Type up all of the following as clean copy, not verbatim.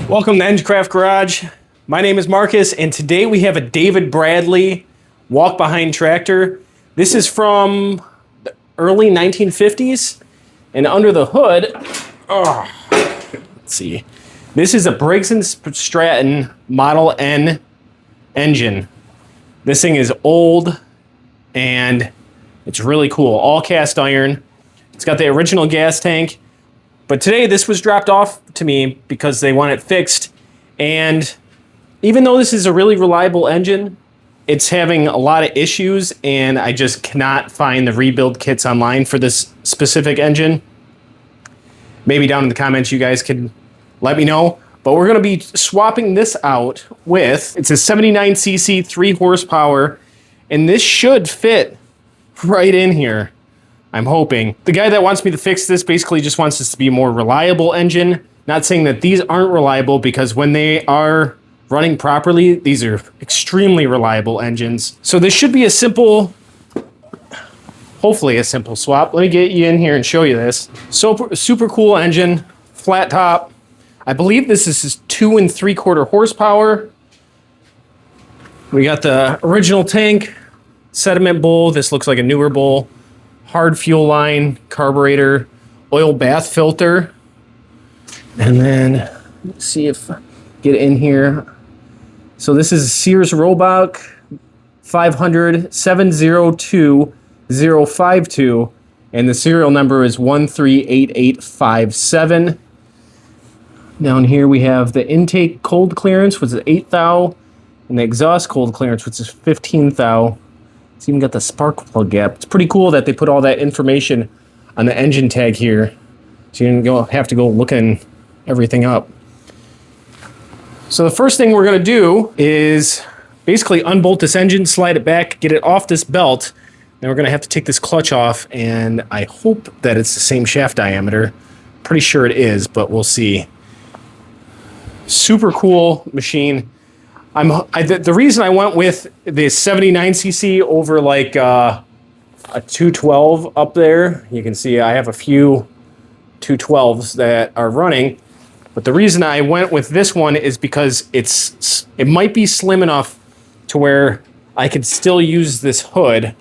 Welcome to EngineCraft Garage. My name is Marcus, and today we have a David Bradley walk-behind tractor. This is from the early 1950s, and under the hood, let's see, this is a Briggs & Stratton Model N engine. This thing is old, and it's really cool. All cast iron. It's got the original gas tank. But today this was dropped off to me because they want it fixed. And even though this is a really reliable engine, it's having a lot of issues, and I just cannot find the rebuild kits online for this specific engine. Maybe down in the comments you guys could let me know. But we're going to be swapping this out with, it's a 79cc 3 horsepower, and this should fit right in here. I'm hoping. The guy that wants me to fix this basically just wants this to be a more reliable engine. Not saying that these aren't reliable, because when they are running properly, these are extremely reliable engines. So this should be a simple, hopefully a simple swap. Let me get you in here and show you this. Super cool engine, flat top. I believe this is 2 3/4 horsepower. We got the original tank, sediment bowl. This looks like a newer bowl. Hard fuel line, carburetor, oil bath filter. And then, let's see if I get in here. So this is Sears Roebuck 500 702052, and the serial number is 138857. Down here we have the intake cold clearance, which is 8 thou, and the exhaust cold clearance, which is 15 thou. It's even got the spark plug gap. It's pretty cool that they put all that information on the engine tag here, so you don't have to go looking everything up. So the first thing we're going to do is basically unbolt this engine, slide it back, get it off this belt. Then we're going to have to take this clutch off, and I hope that it's the same shaft diameter. Pretty sure it is, but we'll see. Super cool machine. The reason I went with the 79cc over like a 212 up there, you can see I have a few 212s that are running, but the reason I went with this one is because it might be slim enough to where I could still use this hood,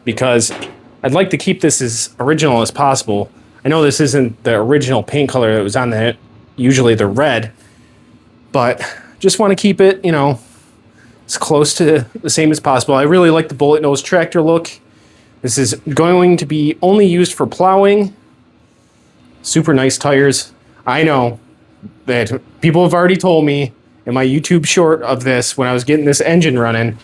because I'd like to keep this as original as possible. I know this isn't the original paint color that was on the, usually the red, but just want to keep it, you know, as close to the same as possible. I really like the bullet nose tractor look. This is going to be only used for plowing. Super nice tires. I know that people have already told me in my YouTube short of this, when I was getting this engine running,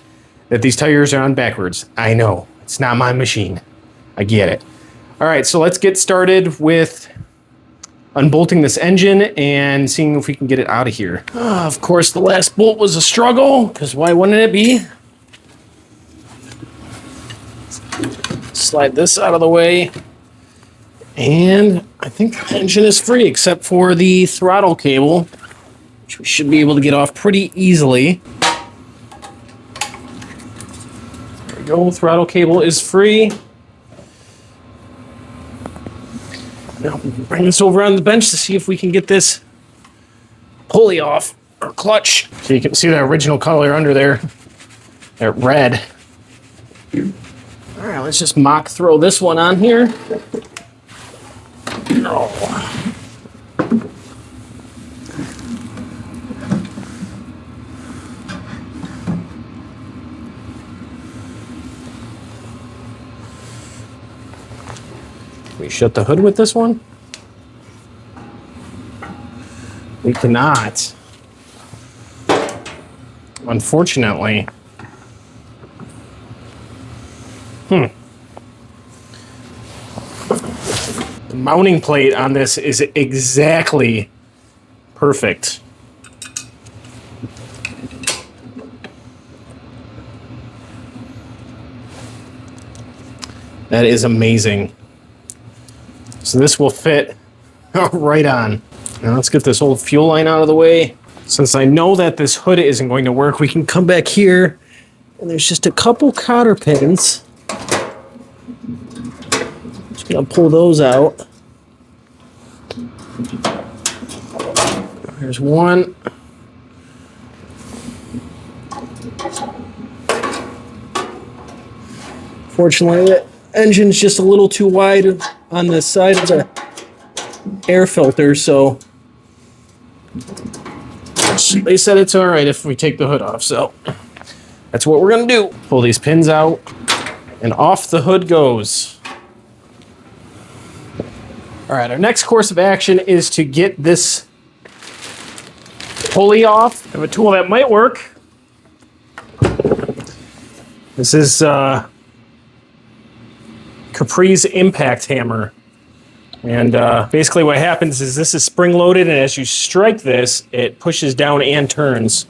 that these tires are on backwards. I know. It's not my machine. I get it. All right, so let's get started with unbolting this engine and seeing if we can get it out of here. Of course, the last bolt was a struggle, because why wouldn't it be? Slide this out of the way. And I think the engine is free, except for the throttle cable, which we should be able to get off pretty easily. There we go, throttle cable is free. Now bring this over on the bench to see if we can get this pulley off, or clutch. So you can see the original color under there, that red. All right, let's just mock throw this one on here. No. We shut the hood with this one? We cannot. Unfortunately. The mounting plate on this is exactly perfect. That is amazing. So this will fit right on. Now let's get this old fuel line out of the way. Since I know that this hood isn't going to work, we can come back here, and there's just a couple cotter pins. Just gonna pull those out. There's one. Fortunately, the engine's just a little too wide on the side of the air filter, so they said it's all right if we take the hood off. So that's what we're gonna do. Pull these pins out, and off the hood goes. All right, our next course of action is to get this pulley off. I have a tool that might work. This is Capri's impact hammer. And basically what happens is this is spring loaded, and as you strike this, it pushes down and turns.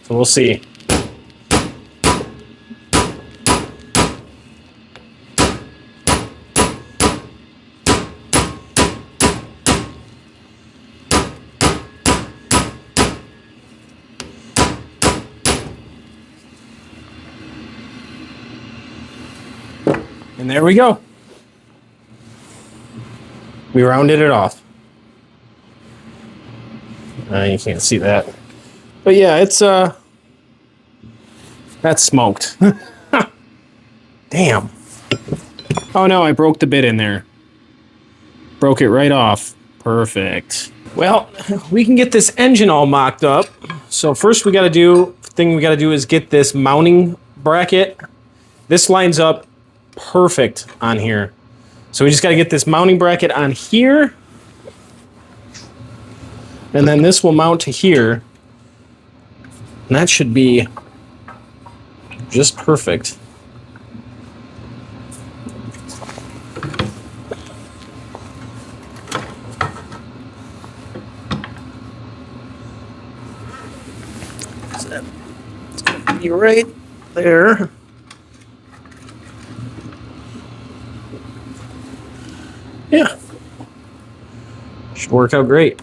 So we'll see. And there we go. We rounded it off. You can't see that. But yeah, it's that's smoked. Damn. Oh no, I broke the bit in there. Broke it right off. Perfect. Well, we can get this engine all mocked up. So first thing we gotta do is get this mounting bracket. This lines up perfect on here. So we just got to get this mounting bracket on here. And then this will mount to here. And that should be just perfect. So it's going to be right there. Yeah, should work out great.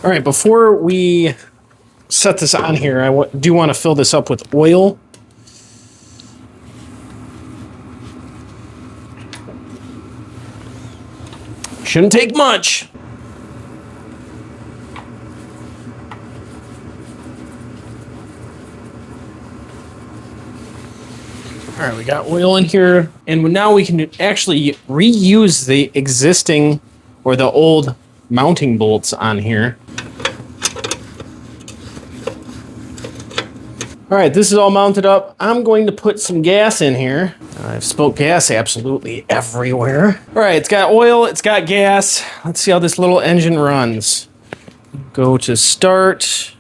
All right, before we set this on here, I do want to fill this up with oil. Shouldn't take much. All right, we got oil in here, and now we can actually reuse the existing or the old mounting bolts on here. All right, this is all mounted up. I'm going to put some gas in here. I've spilled gas absolutely everywhere. All right, it's got oil, it's got gas. Let's see how this little engine runs. Go to start.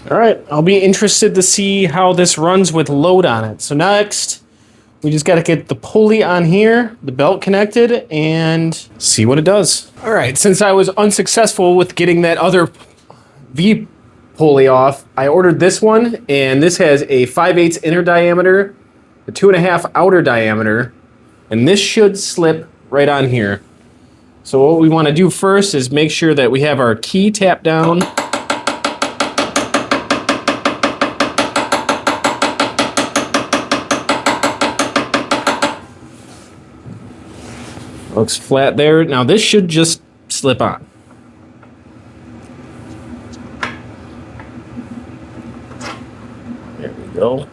All right, I'll be interested to see how this runs with load on it. So next, we just got to get the pulley on here, the belt connected, and see what it does. All right, since I was unsuccessful with getting that other V pulley off, I ordered this one, and this has a 5/8 inner diameter, a 2.5 outer diameter, and this should slip right on here. So what we want to do first is make sure that we have our key tapped down. Looks flat there. Now this should just slip on. There we go.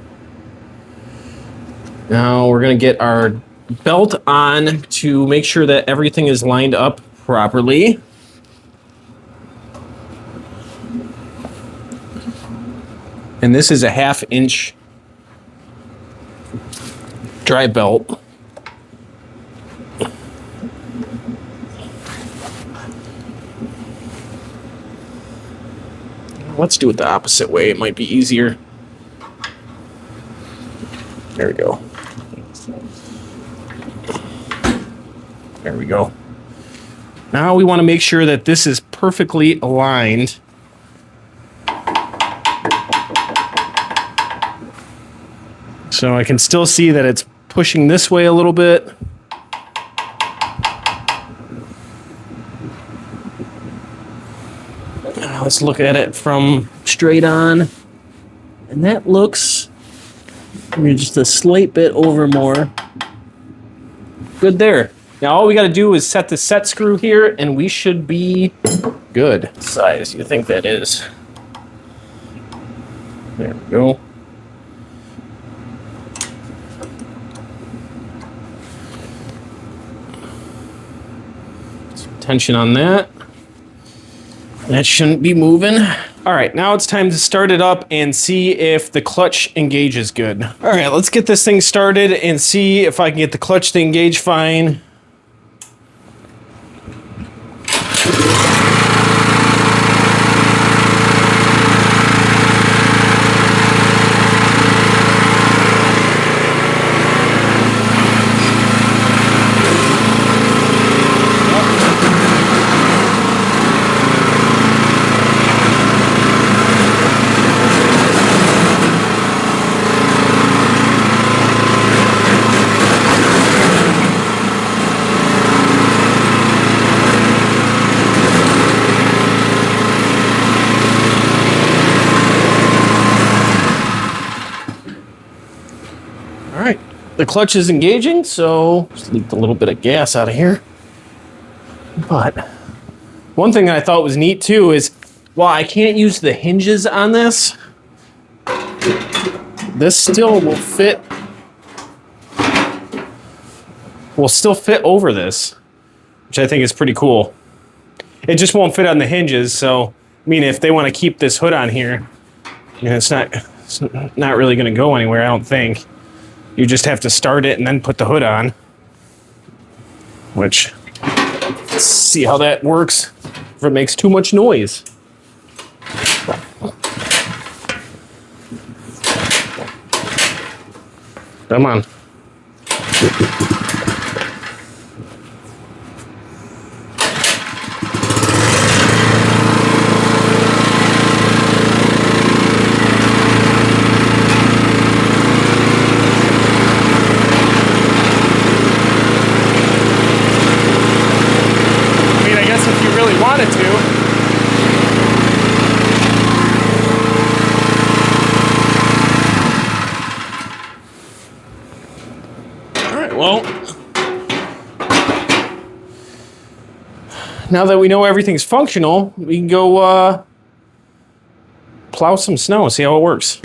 Now we're going to get our belt on to make sure that everything is lined up properly. And this is a 1/2 inch dry belt. Let's do it the opposite way. It might be easier. There we go. There we go. Now we want to make sure that this is perfectly aligned. So I can still see that it's pushing this way a little bit. Now let's look at it from straight on. And that looks just a slight bit over more. Good there. Now all we got to do is set the set screw here and we should be good. What size do you think that is? There we go. Some tension on that. That shouldn't be moving. All right, now it's time to start it up and see if the clutch engages good. All right, let's get this thing started and see if I can get the clutch to engage fine. All right, the clutch is engaging, so just leaked a little bit of gas out of here. But one thing I thought was neat too is, while I can't use the hinges on this, this still will fit. Will still fit over this, which I think is pretty cool. It just won't fit on the hinges, so I mean, if they want to keep this hood on here, you know, it's not really going to go anywhere, I don't think. You just have to start it and then put the hood on, which, let's see how that works if it makes too much noise. Come on. Well, now that we know everything's functional, we can go plow some snow and see how it works.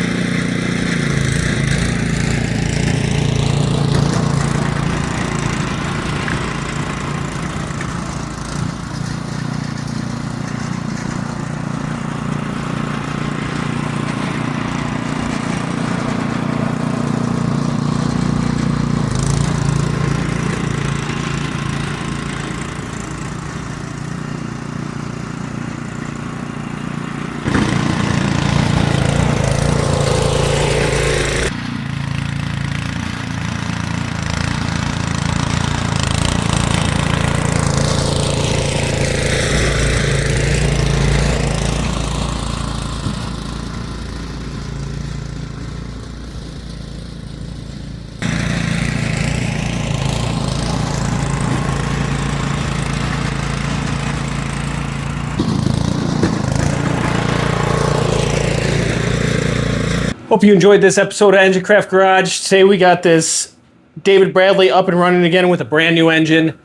Hope you enjoyed this episode of EngineCraft Garage. Today we got this David Bradley up and running again with a brand new engine.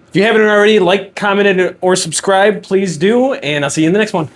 If you haven't already, like, commented, or subscribed, please do, and I'll see you in the next one.